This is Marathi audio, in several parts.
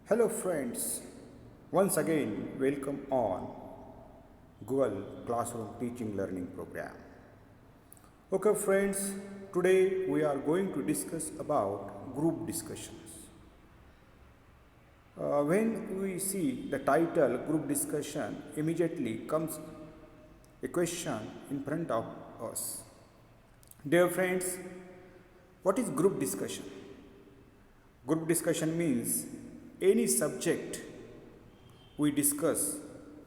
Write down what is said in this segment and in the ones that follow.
Hello friends, once again welcome on Google Classroom Teaching Learning Program. Okay friends, today we are going to discuss about group discussions. When we see the title group discussion, immediately comes a question in front of us. Dear friends, what is group discussion? Group discussion means any subject we discuss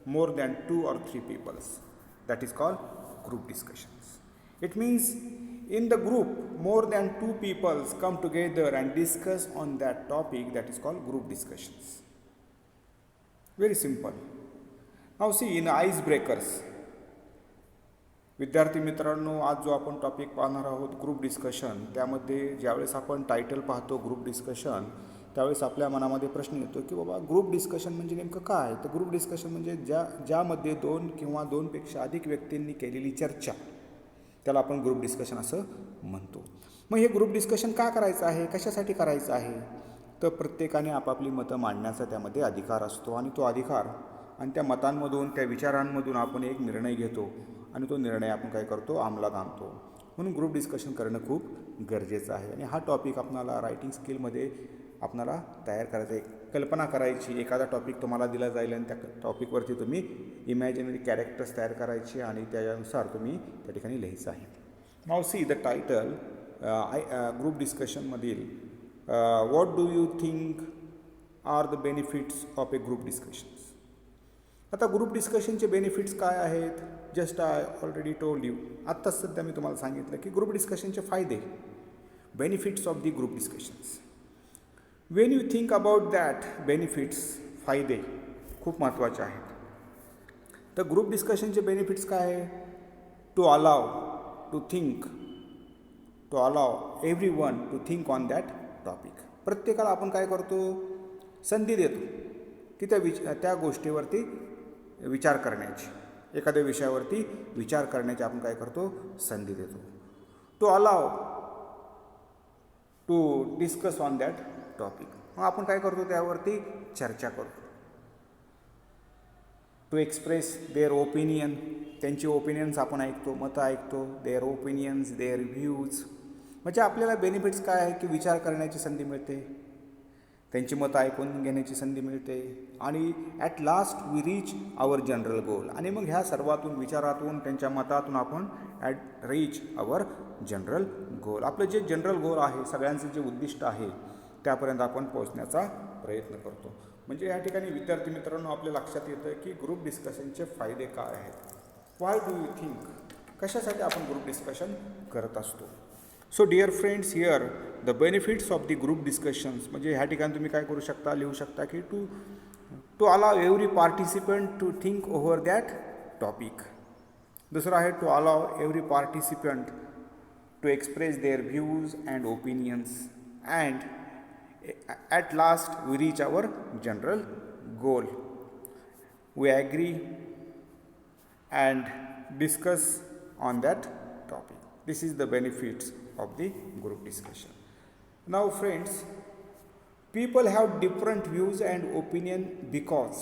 more than two or three peoples. That is called group discussions. It means in the group more than two peoples come together and discuss on that topic, that is called group discussions. Very simple. Now see, in icebreakers, विद्यार्थी मित्रांनो, आज जो आपण टॉपिक पाहणार आहोत ग्रुप डिस्कशन, त्यामध्ये ज्यावेळेस आपण टायटल पाहतो ग्रुप डिस्कशन, त्यावेळेस आपल्या मनामध्ये प्रश्न येतो की बाबा ग्रुप डिस्कशन म्हणजे नेमकं काय? तर ग्रुप डिस्कशन म्हणजे ज्यामध्ये दोन किंवा दोनपेक्षा अधिक व्यक्तींनी केलेली चर्चा, त्याला आपण ग्रुप डिस्कशन असं म्हणतो. मग हे ग्रुप डिस्कशन का करायचं आहे, कशासाठी करायचं आहे? तर प्रत्येकाने आपापली मतं मांडण्याचा त्यामध्ये अधिकार असतो आणि तो अधिकार आणि त्या मतांमधून, त्या विचारांमधून आपण एक निर्णय घेतो आणि तो निर्णय आपण काय करतो, अंमलात आणतो. म्हणून ग्रुप डिस्कशन करणं खूप गरजेचं आहे. आणि हा टॉपिक आपल्याला रायटिंग स्किलमध्ये आपल्याला तयार करायचा आहे. कल्पना करायची, एखादा टॉपिक तुम्हाला दिला जाईल आणि त्या टॉपिकवरती तुम्ही इमॅजिनरी कॅरेक्टर्स तयार करायचे आणि त्यानुसार तुम्ही त्या ठिकाणी लिहायचं आहे. नाव सी द टायटल ग्रुप डिस्कशनमधील what do you think are the benefits of a group discussions. आता ग्रुप डिस्कशनचे बेनिफिट्स काय आहेत? Just I already told you. आत्ताच सध्या मी तुम्हाला सांगितलं की ग्रुप डिस्कशनचे फायदे, benefits of the group discussions. When you think about that benefits, फायदे खूप महत्त्वाचे आहेत. तर ग्रुप डिस्कशनचे बेनिफिट्स काय आहे? To allow to think, to allow everyone to think on that topic. प्रत्येकाला आपण काय करतो, संधी देतो की त्या गोष्टीवरती विचार करण्याची, एखाद्या विषयावरती विचार करण्याची आपण काय करतो, संधी देतो. To allow to discuss on that topic. मग आपण काय करतो, त्यावरती चर्चा करतो. टू एक्सप्रेस देअर ओपिनियन, त्यांची ओपिनियन्स आपण ऐकतो, मतं ऐकतो. देअर ओपिनियन्स, देअर व्ह्यूज, म्हणजे आपल्याला बेनिफिट्स काय आहे की विचार करण्याची संधी मिळते, त्यांची मतं ऐकून घेण्याची संधी मिळते आणि at last we reach our general goal. आणि मग ह्या सर्वातून, विचारातून, त्यांच्या मतातून आपण at reach our general goal, आपलं जे जनरल गोल आहे, सगळ्यांचं जे उद्दिष्ट आहे, त्यापर्यंत आपण पोहोचण्याचा प्रयत्न करतो. म्हणजे या ठिकाणी विद्यार्थी मित्रांनो आपल्या लक्षात येतं की ग्रुप डिस्कशनचे फायदे काय आहेत. वाय डू यू थिंक, कशासाठी आपण ग्रुप डिस्कशन करत असतो. So dear friends, here the benefits of the group discussions, म्हणजे ह्या ठिकाणी तुम्ही काय करू शकता, लिहू शकता की to allow every participant to think over that topic. दुसरं आहे to allow every participant to express their views and opinions and at last we reach our general goal. We agree and discuss on that topic. This is the benefits of the group discussion. Now friends, people have different views and opinion because,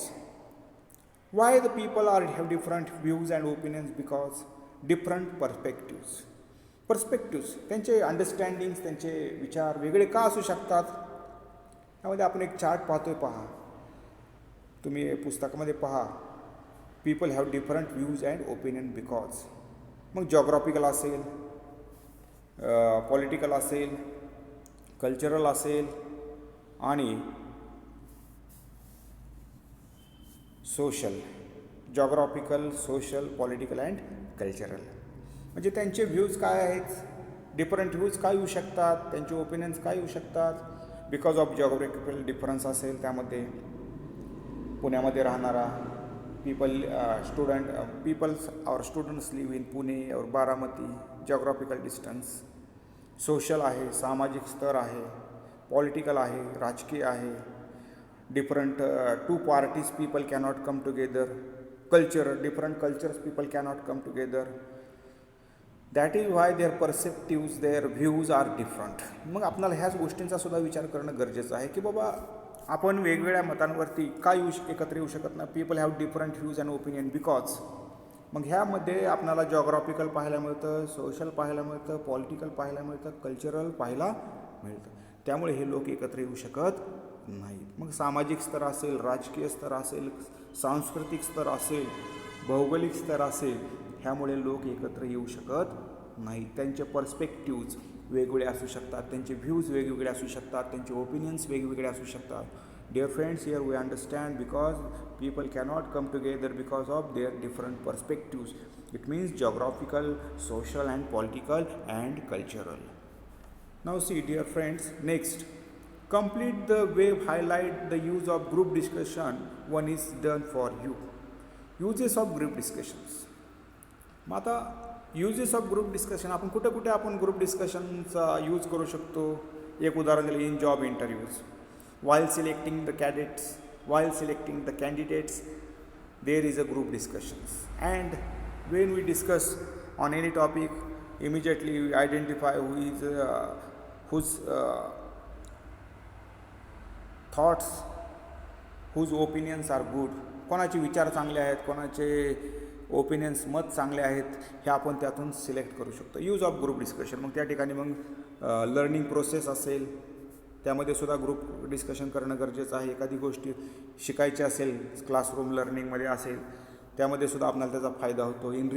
why the people have different views and opinions? Because different perspectives, त्यांचे अंडरस्टँडिंग्स, त्यांचे विचार वेगळे का असू शकतात. त्यामध्ये आपण एक चार्ट पाहतोय, पहा तुम्ही पुस्तकामध्ये पहा. People have different views and opinion because. मग जॉग्राफिकल असेल, पॉलिटिकल असेल, कल्चरल असेल आणि social. Geographical, social, political and cultural, म्हणजे त्यांचे व्ह्यूज काय आहेत, डिफरंट व्ह्यूज काय येऊ शकतात, त्यांचे ओपिनियन्स काय येऊ शकतात. बिकॉज ऑफ जॉग्राफिकल डिफरन्स असेल, त्यामध्ये पुण्यामध्ये राहणारा स्टुडंट्स लिव्ह इन पुणे और बारामती, जॉग्राफिकल डिस्टन्स. सोशल आहे, सामाजिक स्तर आहे. पॉलिटिकल आहे, राजकीय आहे. Different two parties people cannot come together. Culture, different cultures people cannot come together. That is why their perspectives, their views are different. मग आपल्याला ह्याच गोष्टींचा सुद्धा विचार करणं गरजेचं आहे की बाबा आपण वेगवेगळ्या मतांवरती का एकत्र येऊ शकत नाही? People have different views and opinion because. मग ह्यामध्ये आपल्याला जॉग्राफिकल पाहायला मिळतं, सोशल पाहायला मिळतं, पॉलिटिकल पाहायला मिळतं, कल्चरल पाहायला मिळतं. त्यामुळे हे लोक एकत्र येऊ शकत नाहीत. मग सामाजिक स्तर असेल, राजकीय स्तर असेल, सांस्कृतिक स्तर असेल, भौगोलिक स्तर असेल, ह्यामुळे लोक एकत्र येऊ शकत नाहीत. त्यांचे पर्स्पेक्टिव्ज वेगवेगळे असू शकतात, त्यांचे व्ह्यूज वेगवेगळे असू शकतात, त्यांचे ओपिनियन्स वेगवेगळे असू शकतात. Dear friends, here we understand because people cannot come together because of their different perspectives. It means geographical, social and political and cultural. Now see, dear friends, next. Complete the wave, highlight the use of group discussion. One is done for you. Uses of group discussions. मग आता युजेस ऑफ ग्रुप डिस्कशन आपण कुठे कुठे आपण ग्रुप डिस्कशनचा यूज करू शकतो? एक उदाहरण दिलं, in job interviews. While selecting the cadets, while selecting the candidates, there is a group discussions. And when we discuss on any topic, immediately we identify whose thoughts, whose opinions are good. कोणाचे विचार चांगले आहेत, कोणाचे ओपिनियन्स मत चांगले आहेत, हे आपण त्यातून सिलेक्ट करू शकतो. Use of group discussion. मग त्या ठिकाणी मग लर्निंग प्रोसेस असेल, त्यामध्ये सुद्धा ग्रुप डिस्कशन करणं गरजेचं आहे. एखादी गोष्टी शिकायची असेल, क्लासरूम लर्निंगमध्ये असेल, त्यामध्ये सुद्धा आपल्याला त्याचा फायदा होतो. इन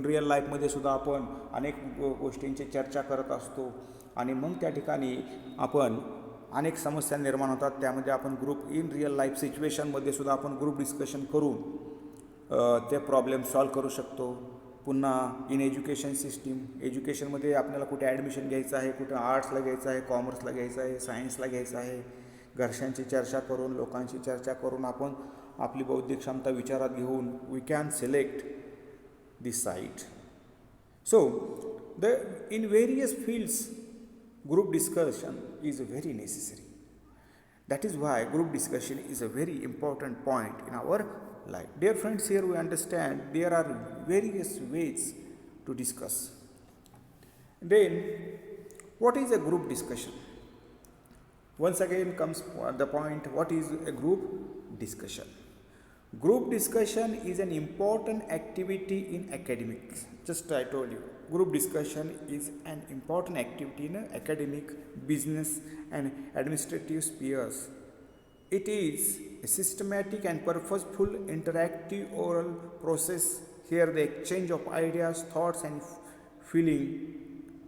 रिअल लाईफमध्ये सुद्धा आपण अनेक गोष्टींची चर्चा करत असतो आणि मग त्या ठिकाणी आपण अनेक समस्या निर्माण होतात. त्यामध्ये आपण इन रिअल लाईफ सिच्युएशनमध्ये सुद्धा आपण ग्रुप डिस्कशन करून ते प्रॉब्लेम सॉल्व करू शकतो. पुन्हा इन एज्युकेशन सिस्टीम, एज्युकेशनमध्ये आपल्याला कुठे ॲडमिशन घ्यायचं आहे, कुठं आर्ट्सला घ्यायचं आहे, कॉमर्सला घ्यायचं आहे, सायन्सला घ्यायचं आहे, घरच्यांची चर्चा करून, लोकांची चर्चा करून आपण आपली बौद्धिक क्षमता विचारात घेऊन we can select this site. So in various fields group discussion is very necessary. That is why group discussion is a very important point in our life. Dear friends, here we understand there are various ways to discuss. Then, what is a group discussion? Once again comes the point, what is a group discussion? Group discussion is an important activity in academics. Just I told you, group discussion is an important activity in academic, business and administrative spheres. It is a systematic and purposeful interactive oral process. Here the exchange of ideas, thoughts and feeling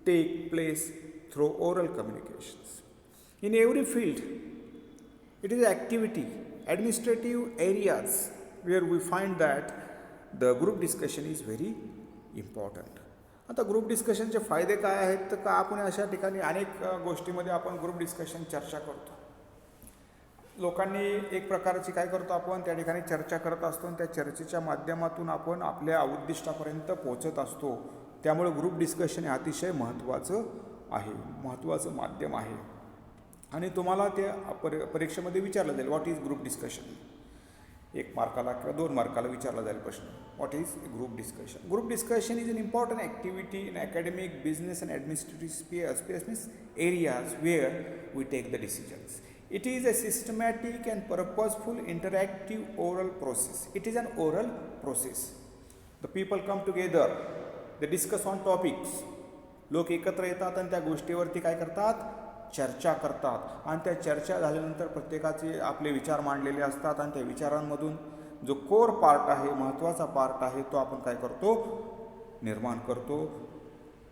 take place through oral communications. In every field, it is activity, administrative areas where we find that the group discussion is very important. आता ग्रुप डिस्कशनचे फायदे काय आहेत? तर का आपण अशा ठिकाणी अनेक गोष्टीमध्ये आपण ग्रुप डिस्कशन चर्चा करतो. लोकांनी एक प्रकारची काय करतो, आपण त्या ठिकाणी चर्चा करत असतो आणि त्या चर्चेच्या माध्यमातून आपण आपल्या उद्दिष्टापर्यंत पोहोचत असतो. त्यामुळे ग्रुप डिस्कशन हे अतिशय महत्त्वाचं माध्यम आहे. आणि तुम्हाला ते परीक्षेमध्ये विचारलं जाईल, व्हॉट इज ग्रुप डिस्कशन. 1 मार्काला किंवा 2 मार्काला विचारला जाईल प्रश्न, what is group discussion. Group discussion is an important activity in academic, business and administrative space means areas where we take the decisions. It is a systematic and purposeful interactive oral process. It is an oral process. The people come together, they discuss on topics. लोक एकत्र येतात आणि त्या गोष्टीवरती काय करतात, चर्चा करतात. आणि त्या चर्चा झाल्यानंतर प्रत्येकाचे आपले विचार मांडलेले असतात आणि त्या विचारांमधून जो कोर पार्ट आहे, महत्त्वाचा पार्ट आहे, तो आपण काय करतो, निर्माण करतो,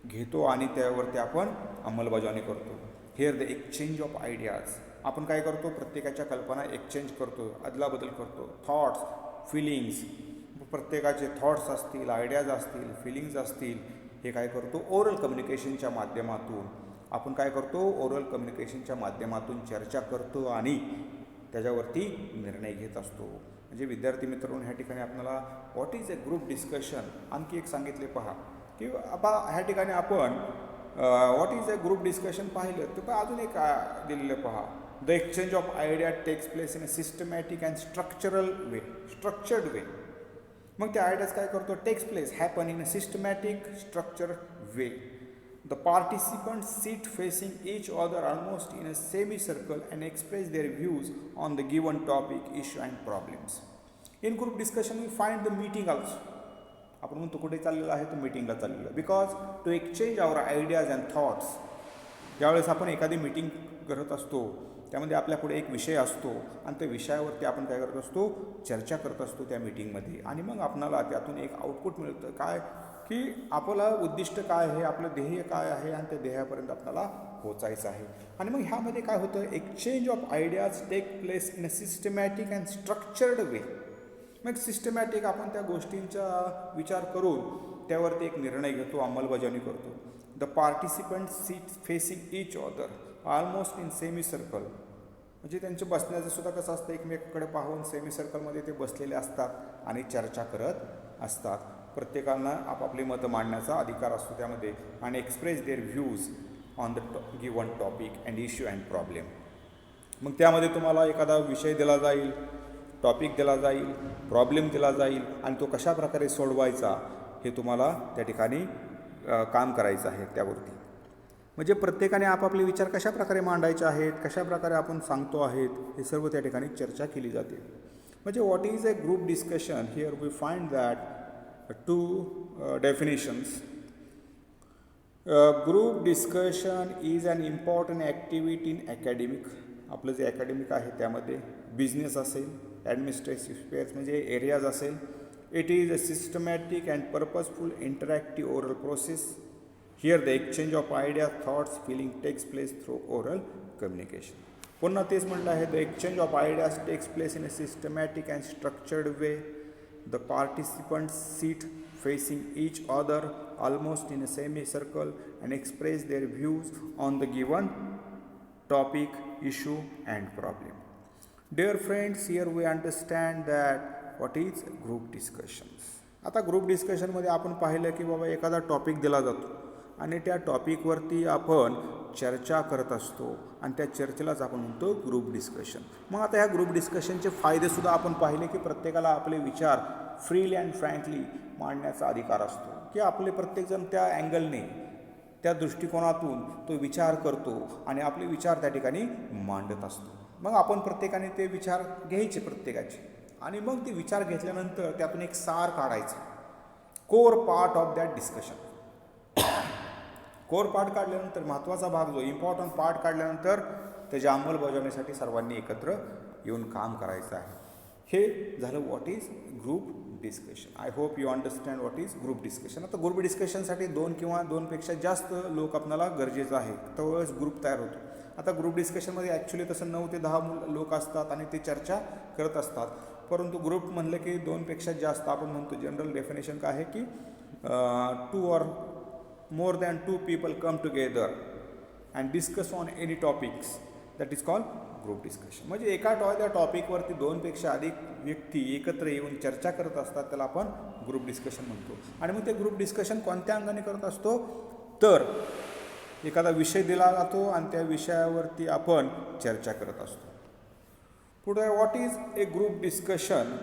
घेतो आणि त्यावरती आपण अंमलबजावणी करतो. Here the exchange of ideas. आपण काय करतो, प्रत्येकाच्या कल्पना एक्सचेंज करतो, अदलाबदल करतो. थॉट्स, फिलिंग्स, प्रत्येकाचे थॉट्स असतील, आयडियाज असतील, फिलिंग्स असतील, हे काय करतो, ओरल कम्युनिकेशनच्या माध्यमातून आपण काय करतो, ओरल कम्युनिकेशनच्या माध्यमातून चर्चा करतो आणि त्याच्यावरती निर्णय घेत असतो. म्हणजे विद्यार्थी मित्रांनो, ह्या ठिकाणी आपल्याला what is a group discussion आणखी एक सांगितले पहा, की ह्या ठिकाणी आपण what is a group discussion पाहिलं तर अजून एक दिलेलं पहा. The exchange of idea takes place in a systematic and structured way. मग त्या आयडियाज काय करतो, takes place, happen in a systematic structured way. The participants sit facing each other almost in a semicircle and express their views on the given topic, issue and problems. In group discussion we find the meeting also. आपण म्हणतो कुठे चाललेलं आहे, तर मीटिंगला चाललेलं आहे. Because to exchange our ideas and thoughts. ज्यावेळेस आपण एखादी मीटिंग करत असतो त्यामध्ये आपल्यापुढे एक विषय असतो आणि त्या विषयावरती आपण काय करत असतो, चर्चा करत असतो त्या मीटिंगमध्ये. आणि मग आपणाला त्यातून एक आउटपुट मिळतं काय, की आपलं उद्दिष्ट काय आहे, आपलं ध्येय काय आहे आणि त्या ध्येयापर्यंत आपल्याला पोचायचं आहे. आणि मग ह्यामध्ये काय होतं, exchange of ideas take place in a systematic and structured way. मग सिस्टमॅटिक आपण त्या गोष्टींचा विचार करून त्यावरती एक निर्णय घेतो, अंमलबजावणी करतो. The participant seat facing each other almost in semi circle. म्हणजे त्यांचं बसण्याचं सुद्धा कसं असतं, एकमेकाकडे पाहून सेमी सर्कलमध्ये ते बसलेले असतात आणि चर्चा करत असतात. प्रत्येकांना आपापली मतं मांडण्याचा अधिकार असतो त्यामध्ये. आणि express their views on the given topic and issue and problem. मग त्यामध्ये तुम्हाला एखादा विषय दिला जाईल, टॉपिक दिला जाईल, प्रॉब्लेम दिला जाईल आणि तो कशा प्रकारे सोडवायचा हे तुम्हाला त्या ठिकाणी काम करायचं आहे त्यावरती. म्हणजे प्रत्येकाने आपापले विचार कशा प्रकारे मांडायचे आहेत, कशा प्रकारे आपण सांगतो आहेत, हे सर्व त्या ठिकाणी चर्चा केली जाते. म्हणजे what is a group discussion, here we find that two definitions. Group discussion is an important activity in academic. आपलं जे अकॅडमिक आहे त्यामध्ये बिझनेस असेल, ॲडमिनिस्ट्रेटिव्ह स्पेअर्स म्हणजे एरियाज असेल. It is a systematic and purposeful interactive oral process. Here the exchange of ideas, thoughts, feeling takes place through oral communication. पुन्हा तेच म्हटलं आहे, the exchange of ideas takes place in a systematic and structured way. The participants sit facing each other almost in a semicircle and express their views on the given topic, issue and problem. Dear friends, here we understand that what is group discussions. आता ग्रुप डिस्कशनमध्ये आपण पाहिलं की बाबा एखादा टॉपिक दिला जातो आणि त्या टॉपिकवरती आपण चर्चा करत असतो आणि त्या चर्चेलाच आपण म्हणतो ग्रुप डिस्कशन. मग आता ह्या ग्रुप डिस्कशनचे फायदेसुद्धा आपण पाहिले की प्रत्येकाला आपले विचार फ्रीली अँड फ्रँकली मांडण्याचा अधिकार असतो, की आपले प्रत्येकजण त्या अँगलने, त्या दृष्टिकोनातून तो विचार करतो आणि आपले विचार त्या ठिकाणी मांडत असतो. मग आपण प्रत्येकाने ते विचार घ्यायचे प्रत्येकाचे आणि मग ते विचार घेतल्यानंतर त्यातून एक सार काढायचा, core part of that discussion. Core part काढल्यानंतर महत्त्वाचा भाग जो इम्पॉर्टंट पार्ट काढल्यानंतर त्याच्या अंमलबजावणीसाठी सर्वांनी एकत्र येऊन काम करायचं आहे. हे झालं what is group discussion. I hope you understand what is group discussion. आता ग्रुप डिस्कशनसाठी 2 किंवा 2पेक्षा जास्त लोक आपल्याला गरजेचं आहे, त्यावेळेस ग्रुप तयार होतो. आता ग्रुप डिस्कशनमध्ये ॲक्च्युली तसं 9 ते 10 लोक असतात आणि ते चर्चा करत असतात. परंतु ग्रुप म्हणलं की 2पेक्षा जास्त आपण म्हणतो. जनरल डेफिनेशन काय आहे की 2 or more than 2 people come together and discuss on any topics, that is called group discussion. म्हणजे एका त्या टॉपिकवरती 2पेक्षा अधिक व्यक्ती एकत्र येऊन चर्चा करत असतात, त्याला आपण ग्रुप डिस्कशन म्हणतो. आणि मग ते ग्रुप डिस्कशन कोणत्या अंगाने करत असतो, तर एखादा विषय दिला जातो आणि त्या विषयावरती आपण चर्चा करत असतो. पुढे what is a group discussion.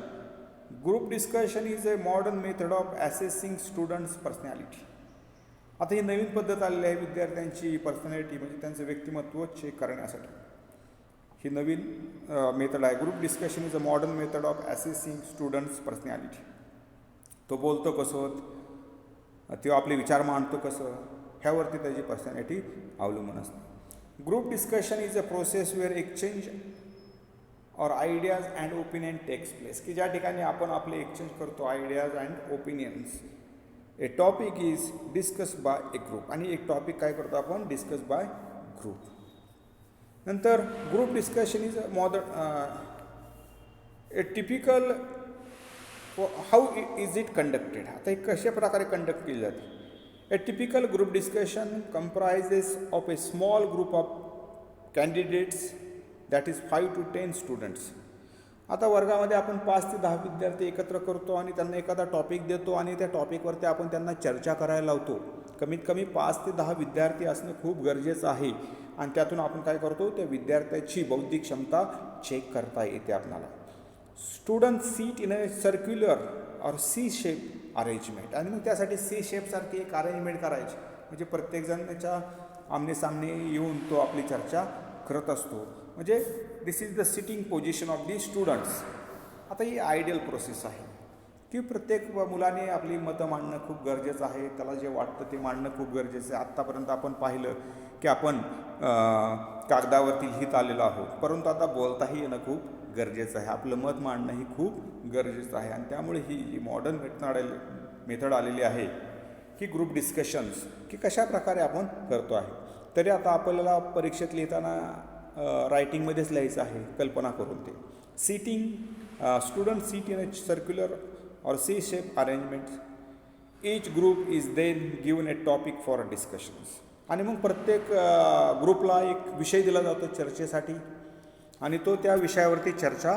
Group discussion is a modern method of assessing students personality. आता ही नवीन पद्धत आलेली आहे विद्यार्थ्यांची पर्सनॅलिटी म्हणजे त्यांचं व्यक्तिमत्व चेक करण्यासाठी. ही नवीन मेथड आहे. Group discussion is a modern method of assessing students personality. तो बोलतो कसं, तो आपले विचार मांडतो कसं, ह्यावरती त्याची पर्सनॅलिटी अवलंबून असते. Group discussion is a process where exchange और ideas and opinion takes place. की ज्या ठिकाणी आपण आपले एक्सचेंज करतो ideas and opinions. A topic is discuss by a group. आणि एक टॉपिक काय करतो आपण, डिस्कस बाय ग्रुप. नंतर group discussion is a modern a typical. How is it conducted. आता हे कशा प्रकारे कंडक्ट केली जाते. A typical group discussion comprises of a small group of candidates that is 5 to 10 students. आता वर्गामध्ये आपण 5 ते 10 विद्यार्थी एकत्र करतो आणि त्यांना एखादा टॉपिक देतो आणि त्या टॉपिकवरती आपण त्यांना चर्चा करायला लावतो. कमीत कमी 5 ते 10 विद्यार्थी असणं खूप गरजेचं आहे. आणि त्यातून आपण काय करतो, त्या विद्यार्थ्याची बौद्धिक क्षमता चेक करता येते आपल्याला. Student seat in a circular और सी शेप अरेंजमेंट. आणि मग त्यासाठी सी शेपसारखी एक अरेंजमेंट करायची. म्हणजे प्रत्येकजण त्याच्या आमनेसामने येऊन तो आपली चर्चा करत असतो. म्हणजे this is the sitting position of the students. आता ही आयडियल प्रोसेस आहे की प्रत्येक मुलाने आपली मतं मांडणं खूप गरजेचं आहे. त्याला जे वाटतं ते मांडणं खूप गरजेचं आहे. आत्तापर्यंत आपण पाहिलं की आपण कागदावरती लिहित आलेलो आहोत, परंतु आता बोलताही येणं खूप गरजेचं आहे. आपलं मत मांडणंही खूप गरजेचं आहे. आणि त्यामुळे ही जी मॉडर्न मेथड आलेली आहे की ग्रुप डिस्कशन्स, की कशा प्रकारे आपण करतो आहे. तरी आता आपल्याला परीक्षेत लिहिताना रायटिंगमध्येच लिहायचं आहे, कल्पना करून ते student seat in a circular or C-shape arrangement. Each group is then given a topic for discussions. आणि मग प्रत्येक ग्रुपला एक विषय दिला जातो चर्चेसाठी आणि तो त्या विषयावरती चर्चा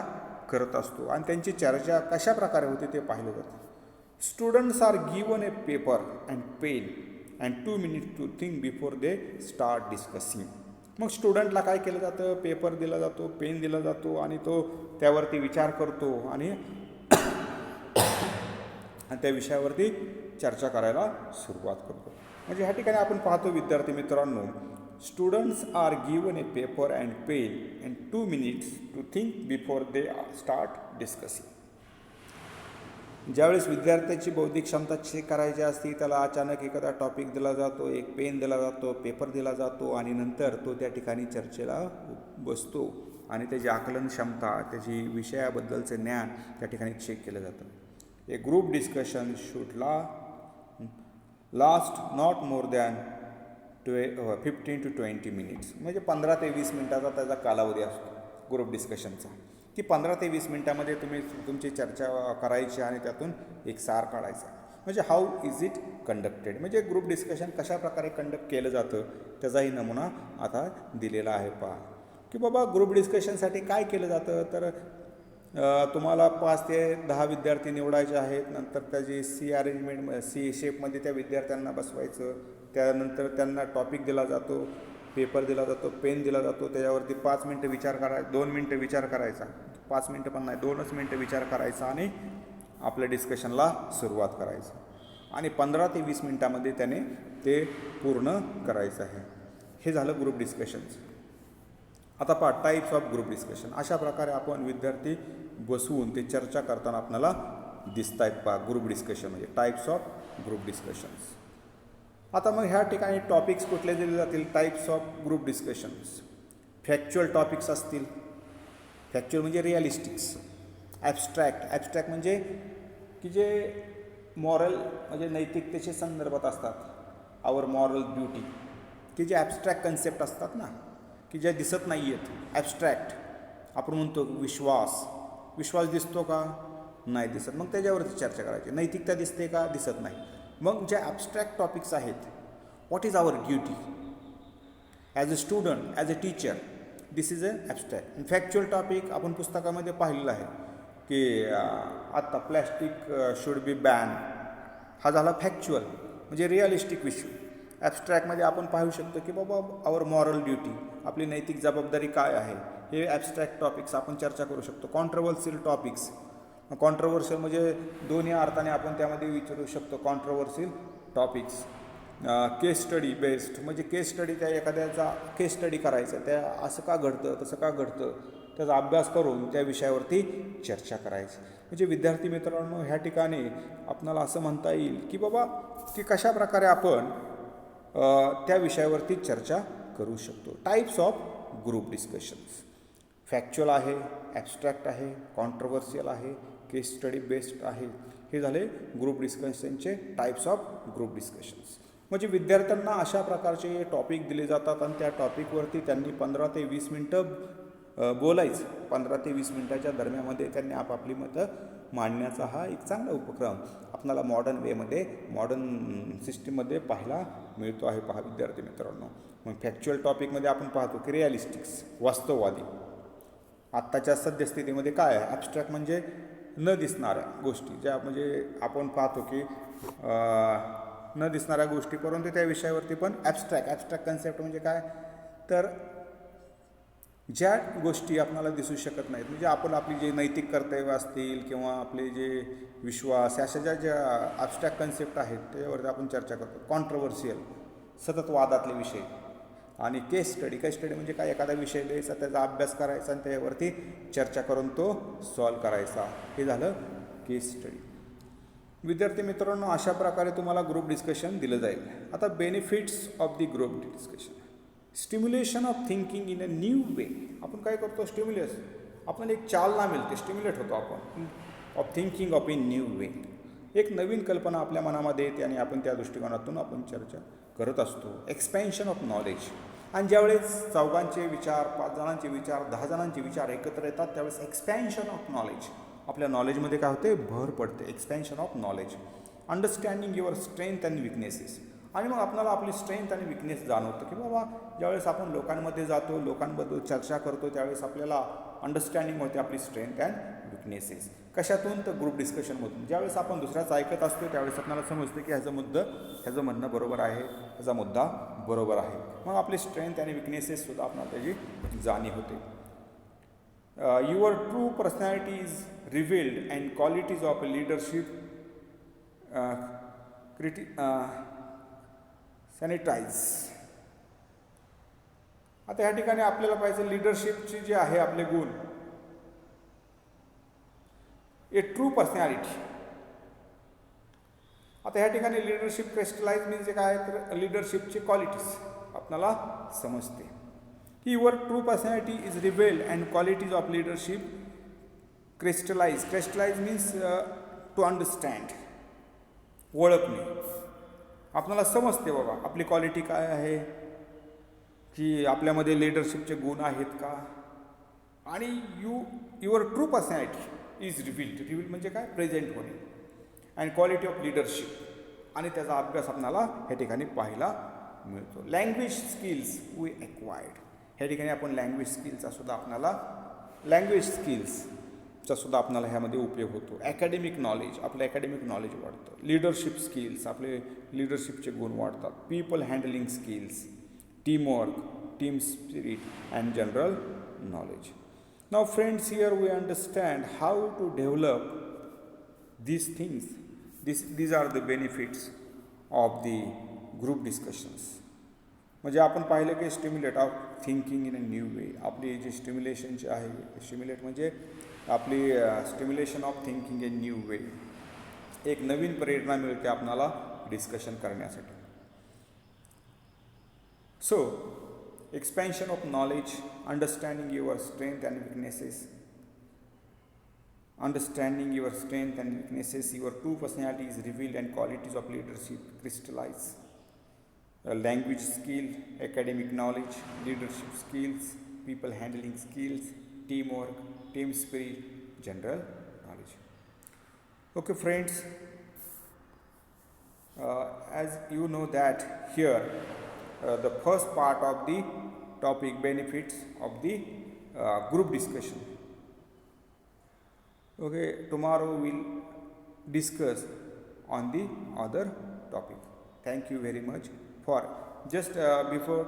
करत असतो. आणि त्यांची चर्चा कशा प्रकारे होते ते पाहिलं जातं. Students are given a paper and pen and 2 minutes to think before they start discussing. मग स्टुडंटला काय केलं जातं, पेपर दिला जातो, पेन दिला जातो आणि तो त्यावरती विचार करतो आणि त्या विषयावरती चर्चा करायला सुरुवात करतो. म्हणजे ह्या ठिकाणी आपण पाहतो विद्यार्थी मित्रांनो, students are given a paper and pen and 2 minutes to think before they start discussing. ज्यावेळेस विद्यार्थ्याची बौद्धिक क्षमता चेक करायची असते, त्याला अचानक एखादा टॉपिक दिला जातो, एक पेन दिला जातो, पेपर दिला जातो आणि नंतर तो त्या ठिकाणी चर्चेला बसतो आणि त्याची आकलन क्षमता, त्याची विषयाबद्दलचे ज्ञान त्या ठिकाणी चेक केलं जातं. A group discussion should last not more than 15 to 20 minutes. म्हणजे 15 ते 20 मिनिटाचा त्याचा कालावधी असतो ग्रुप डिस्कशनचा, की 15 ते 20 मिनिटामध्ये तुम्ही तुमची चर्चा करायची आणि त्यातून एक सार काढायचा. म्हणजे हाऊ इज इट कंडक्टेड, म्हणजे ग्रुप डिस्कशन कशा प्रकारे कंडक्ट केलं जातं त्याचाही नमुना आता दिलेला आहे. पहा की बाबा ग्रुप डिस्कशनसाठी काय केलं जातं. तर तुम्हाला 5 ते 10 विद्यार्थी निवडायचे आहेत. नंतर त्याची सी शेपमध्ये त्या विद्यार्थ्यांना बसवायचं. त्यानंतर त्यांना टॉपिक दिला जातो, पेपर दिला जातो, पेन दिला जातो. त्याच्यावरती 5 मिनटं विचार करायचा, 2 मिनटं विचार करायचा, 5 मिनटं पण नाही, 2च मिनटं विचार करायचा आणि आपल्या डिस्कशनला सुरुवात करायची. आणि 15 ते 20 मिनटामध्ये त्याने ते पूर्ण करायचं आहे. हे झालं ग्रुप डिस्कशन्स. आता पहा टाईप्स ऑफ ग्रुप डिस्कशन. अशा प्रकारे आपण विद्यार्थी बसवून ते चर्चा करताना आपल्याला दिसत आहेत. पहा ग्रुप डिस्कशन म्हणजे टाईप्स ऑफ ग्रुप डिस्कशन्स. आता मग ह्या ठिकाणी टॉपिक्स कुठले दिले जातील. Types of group discussions. Factual topics असतील. फॅक्च्युअल म्हणजे रिअलिस्टिक्स. ॲब्स्ट्रॅक्ट म्हणजे की जे मॉरल म्हणजे नैतिकतेच्या संदर्भात असतात. आवर मॉरल ड्युटी, की जे ॲब्स्ट्रॅक्ट कन्सेप्ट असतात ना, की ज्या दिसत नाही आहेत. ॲब्स्ट्रॅक्ट आपण म्हणतो विश्वास दिसतो का, नाही दिसत, मग त्याच्यावरती चर्चा करायची. नैतिकता दिसते का, दिसत नाही. मग ज्या ॲब्स्ट्रॅक्ट टॉपिक्स आहेत, what is our duty as a student, as a teacher, this is a abstract. Factual topic आपण पुस्तकामध्ये पाहिलेलं आहे की आत्ता प्लॅस्टिक शुड बी बॅन, हा झाला फॅक्च्युअल म्हणजे रिअलिस्टिक विषय. ॲब्स्ट्रॅक्टमध्ये आपण पाहू शकतो की बाबा आवर मॉरल ड्युटी, आपली नैतिक जबाबदारी काय आहे, हे ॲब्स्ट्रॅक्ट टॉपिक्स आपण चर्चा करू शकतो. Controversial topics. कॉन्ट्रोवर्शियल म्हणजे दोन्ही अर्थाने आपण त्यामध्ये विचारू शकतो. Controversial topics. Case study based म्हणजे केस स्टडी, त्या एखाद्याचा केस स्टडी करायचा, त्या असं का घडतं, तसं का घडतं, त्याचा अभ्यास करून त्या विषयावरती चर्चा करायची. म्हणजे विद्यार्थी मित्रांनो, ह्या ठिकाणी आपणाला असं म्हणता येईल की बाबा की कशा प्रकारे आपण त्या विषयावरती चर्चा करू शकतो. Types of group discussions. Factual आहे, ॲब्स्ट्रॅक्ट आहे, कॉन्ट्रोवर्शियल आहे, केस स्टडी बेस्ड आहे. हे झाले ग्रुप डिस्कशनचे टाईप्स ऑफ ग्रुप डिस्कशन्स. म्हणजे विद्यार्थ्यांना अशा प्रकारचे टॉपिक दिले जातात आणि त्या टॉपिकवरती त्यांनी 15 ते 20 मिनटं बोलायचं. 15 ते 20 मिनटाच्या दरम्यानमध्ये त्यांनी आपापली मतं मांडण्याचा हा एक चांगला उपक्रम आपल्याला मॉडर्न वेमध्ये, मॉडर्न सिस्टीममध्ये पाहायला मिळतो आहे. पहा विद्यार्थी मित्रांनो, मग फॅक्च्युअल टॉपिकमध्ये आपण पाहतो की रिअलिस्टिक्स, वास्तववादी. आत्ताच्या सद्यस्थितीमध्ये काय आहे, ॲब्स्ट्रॅक्ट म्हणजे न दिसणाऱ्या गोष्टी, ज्या म्हणजे आपण पाहतो की न दिसणाऱ्या गोष्टी, परंतु त्या विषयावरती पण ॲब्स्ट्रॅक्ट कन्सेप्ट म्हणजे काय, तर ज्या गोष्टी आपल्याला दिसू शकत नाहीत, म्हणजे आपण आपली जे नैतिक कर्तव्य असतील किंवा आपले जे विश्वास, अशा ज्या ॲब्स्ट्रॅक्ट कन्सेप्ट आहेत त्याच्यावरती आपण चर्चा करतो. कॉन्ट्रोवर्शियल सतत वादातले विषय. आणि केस स्टडी म्हणजे काय, एखादा विषय द्यायचा, त्याचा अभ्यास करायचा आणि त्याच्यावरती चर्चा करून तो सॉल्व करायचा. हे झालं केस स्टडी. विद्यार्थी मित्रांनो, अशा प्रकारे तुम्हाला ग्रुप डिस्कशन दिलं जाईल. आता benefits of the group discussion. Stimulation of thinking in a new way. आपण काय करतो, स्टिम्युलेस, आपल्याला एक चालना मिळते, स्टिम्युलेट होतो आपण of thinking of in new way. एक नवीन कल्पना आपल्या मनामध्ये येते आणि आपण त्या दृष्टिकोनातून आपण चर्चा करत असतो. Expansion of knowledge. आणि ज्यावेळेस चौघांचे विचार, 5 जणांचे विचार, 10 जणांचे विचार एकत्र येतात, त्यावेळेस एक्सपेन्शन ऑफ नॉलेज, आपल्या नॉलेजमध्ये काय होते, भर पडते. Expansion of knowledge. Understanding your strength and weaknesses. आणि मग आपल्याला आपली स्ट्रेंथ आणि विकनेस जाणवतं की बाबा ज्यावेळेस आपण लोकांमध्ये जातो, लोकांबद्दल चर्चा करतो, त्यावेळेस आपल्याला अंडरस्टँडिंग होते आपली स्ट्रेंथ अँड विकनेसेस. कशातून, तर ग्रुप डिस्कशनमधून. ज्यावेळेस आपण दुसऱ्याचं ऐकत असतो त्यावेळेस आपल्याला समजतं की ह्याचं म्हणणं बरोबर आहे, ह्याचा मुद्दा बरोबर आहे. मग आपली स्ट्रेंथ आणि विकनेसेससुद्धा आपल्याला त्याची जाणीव होते. Your true personality is revealed and qualities of leadership sanitize. आता ह्या ठिकाणी आपल्याला पाहिजे लिडरशिपची जे आहे आपले गुण, ए ट्रू पर्सनॅलिटी. आता ह्या ठिकाणी लिडरशिप क्रिस्टलाइज म्हणजे काय, तर लिडरशिपची क्वालिटीज आपल्याला समजते की your true personality is revealed and qualities of leadership crystallize. Crystallize means to understand, ओळखणे. आपल्याला समजते बाबा आपली क्वालिटी काय आहे, की आपल्यामध्ये लिडरशिपचे गुण आहेत का. आणि युअर ट्रू पर्सनॅलिटी इज रिव्हील्ड म्हणजे काय, प्रेझेंट होणे. अँड क्वालिटी ऑफ लिडरशिप, आणि त्याचा अभ्यास आपल्याला ह्या ठिकाणी पाहायला मिळतो. Language skills we acquired. ह्या ठिकाणी आपण लँग्वेज स्किल्सचा सुद्धा आपल्याला ह्यामध्ये उपयोग होतो. ॲकॅडमिक नॉलेज, आपलं ॲकॅडमिक नॉलेज वाढतं. लिडरशिप स्किल्स, आपले लिडरशिपचे गुण वाढतात. People handling skills, teamwork, team spirit and general knowledge. Now friends, here we understand how to develop these things. These are the benefits of the group discussions. म्हणजे आपण पाहिलं की stimulate of thinking in a new way. आपली जी स्टिम्युलेशनची आहे, स्टिम्युलेट म्हणजे आपली stimulation of thinking in new way. एक नवीन प्रेरणा मिळते आपणाला डिस्कशन करण्यासाठी. So expansion of knowledge, understanding your strength and weaknesses. Understanding your strength and weaknesses, your true personality is revealed and qualities of leadership crystallize. Language skill, academic knowledge, leadership skills, people handling skills, teamwork, team spirit, general knowledge. Okay friends, as you know that here the first part of the topic, benefits of the group discussion. Okay, tomorrow we'll discuss on the other topic. Thank you very much for just before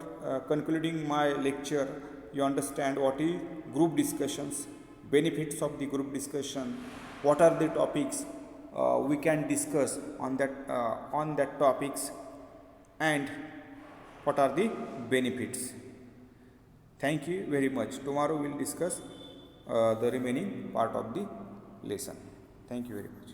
concluding my lecture, you understand what is group discussions, benefits of the group discussion, what are the topics we can discuss on that topics, and what are the benefits. Thank you very much. Tomorrow we'll discuss the remaining part of the lesson. Thank you very much.